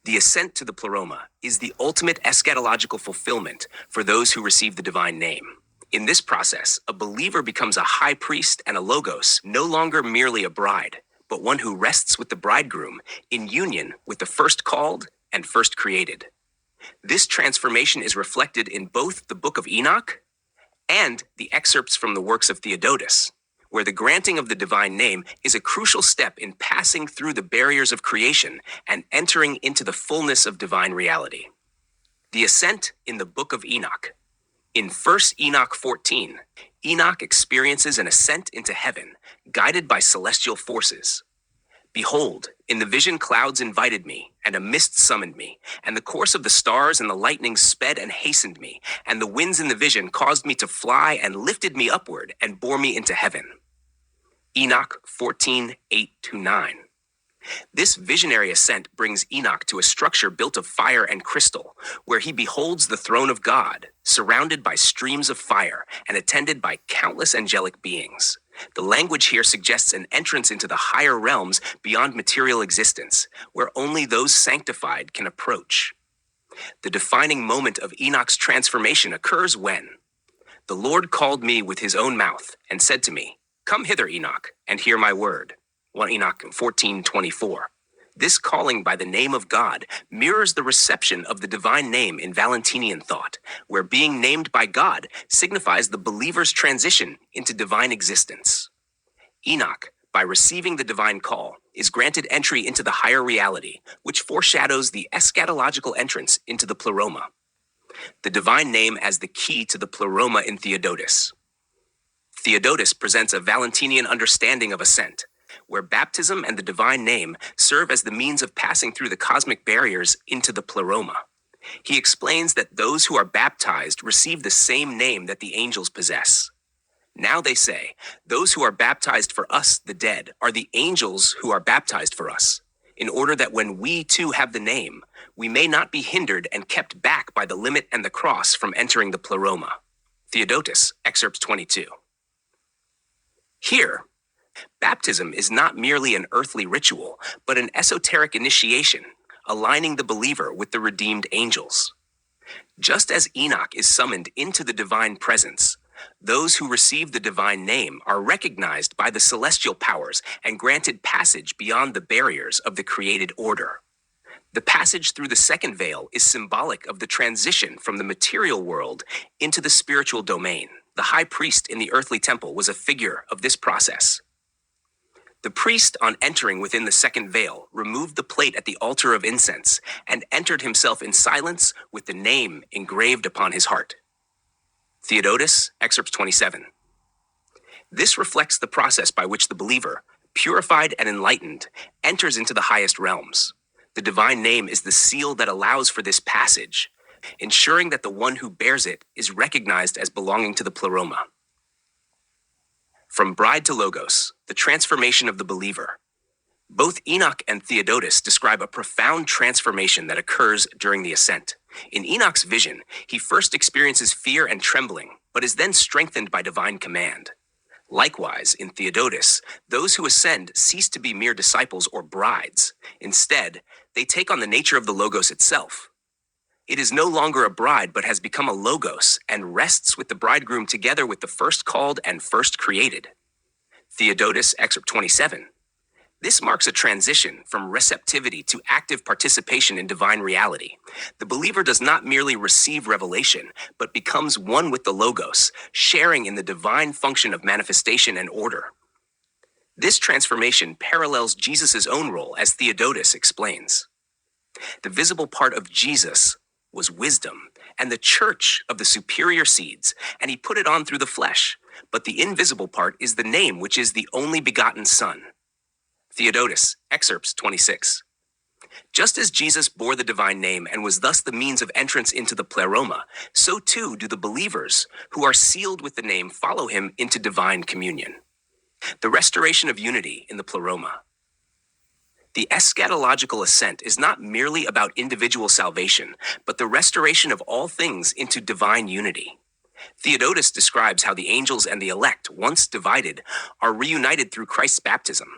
The ascent to the Pleroma is the ultimate eschatological fulfillment for those who receive the divine name. In this process, a believer becomes a high priest and a logos, no longer merely a bride, but one who rests with the bridegroom in union with the first called and first created. This transformation is reflected in both the Book of Enoch and the excerpts from the Works of Theodotus, where the granting of the divine name is a crucial step in passing through the barriers of creation and entering into the fullness of divine reality. The ascent in the Book of Enoch. In 1 Enoch 14, Enoch experiences an ascent into heaven, guided by celestial forces. Behold, in the vision clouds invited me, and a mist summoned me, and the course of the stars and the lightnings sped and hastened me, and the winds in the vision caused me to fly and lifted me upward and bore me into heaven. Enoch 14:8-9. This visionary ascent brings Enoch to a structure built of fire and crystal, where he beholds the throne of God, surrounded by streams of fire and attended by countless angelic beings. The language here suggests an entrance into the higher realms beyond material existence, where only those sanctified can approach. The defining moment of Enoch's transformation occurs when the Lord called me with his own mouth and said to me, "Come hither, Enoch, and hear my word." 1 Enoch 14:24. This calling by the name of God mirrors the reception of the divine name in Valentinian thought, where being named by God signifies the believer's transition into divine existence. Enoch, by receiving the divine call, is granted entry into the higher reality, which foreshadows the eschatological entrance into the Pleroma. The divine name as the key to the Pleroma in Theodotus. Theodotus presents a Valentinian understanding of ascent, where baptism and the divine name serve as the means of passing through the cosmic barriers into the Pleroma. He explains that those who are baptized receive the same name that the angels possess. Now they say, those who are baptized for us, the dead, are the angels who are baptized for us, in order that when we too have the name, we may not be hindered and kept back by the limit and the cross from entering the Pleroma. Theodotus, Excerpts 22. Here, baptism is not merely an earthly ritual, but an esoteric initiation, aligning the believer with the redeemed angels. Just as Enoch is summoned into the divine presence, those who receive the divine name are recognized by the celestial powers and granted passage beyond the barriers of the created order. The passage through the second veil is symbolic of the transition from the material world into the spiritual domain. The high priest in the earthly temple was a figure of this process. The priest, on entering within the second veil, removed the plate at the altar of incense and entered himself in silence with the name engraved upon his heart. Theodotus, Excerpts 27. This reflects the process by which the believer, purified and enlightened, enters into the highest realms. The divine name is the seal that allows for this passage, ensuring that the one who bears it is recognized as belonging to the Pleroma. From bride to logos, the transformation of the believer. Both Enoch and Theodotus describe a profound transformation that occurs during the ascent. In Enoch's vision, he first experiences fear and trembling, but is then strengthened by divine command. Likewise, in Theodotus, those who ascend cease to be mere disciples or brides. Instead, they take on the nature of the logos itself. It is no longer a bride, but has become a logos and rests with the bridegroom together with the first called and first created. Theodotus, Excerpt 27. This marks a transition from receptivity to active participation in divine reality. The believer does not merely receive revelation, but becomes one with the logos, sharing in the divine function of manifestation and order. This transformation parallels Jesus' own role, as Theodotus explains. The visible part of Jesus was wisdom, and the church of the superior seeds, and he put it on through the flesh. But the invisible part is the name, which is the only begotten Son. Theodotus, Excerpts 26. Just as Jesus bore the divine name and was thus the means of entrance into the Pleroma, so too do the believers who are sealed with the name follow him into divine communion. The restoration of unity in the Pleroma. The eschatological ascent is not merely about individual salvation, but the restoration of all things into divine unity. Theodotus describes how the angels and the elect, once divided, are reunited through Christ's baptism.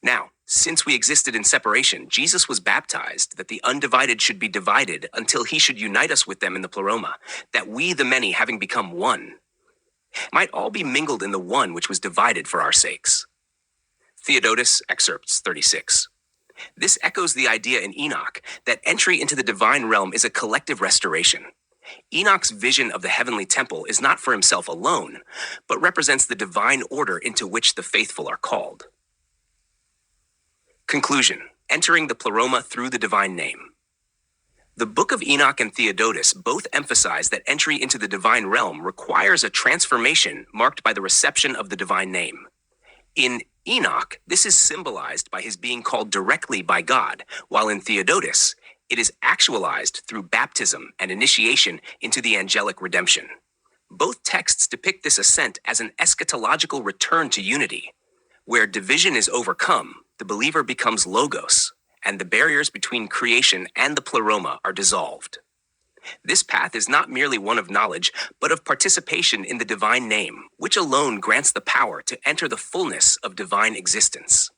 Now, since we existed in separation, Jesus was baptized that the undivided should be divided until he should unite us with them in the Pleroma, that we, the many, having become one, might all be mingled in the one which was divided for our sakes. Theodotus, Excerpts 36. This echoes the idea in Enoch that entry into the divine realm is a collective restoration. Enoch's vision of the heavenly temple is not for himself alone, but represents the divine order into which the faithful are called. Conclusion: entering the Pleroma through the divine name. The Book of Enoch and Theodotus both emphasize that entry into the divine realm requires a transformation marked by the reception of the divine name. In Enoch, this is symbolized by his being called directly by God, while in Theodotus, it is actualized through baptism and initiation into the angelic redemption. Both texts depict this ascent as an eschatological return to unity. Where division is overcome, the believer becomes logos, and the barriers between creation and the Pleroma are dissolved. This path is not merely one of knowledge, but of participation in the divine name, which alone grants the power to enter the fullness of divine existence.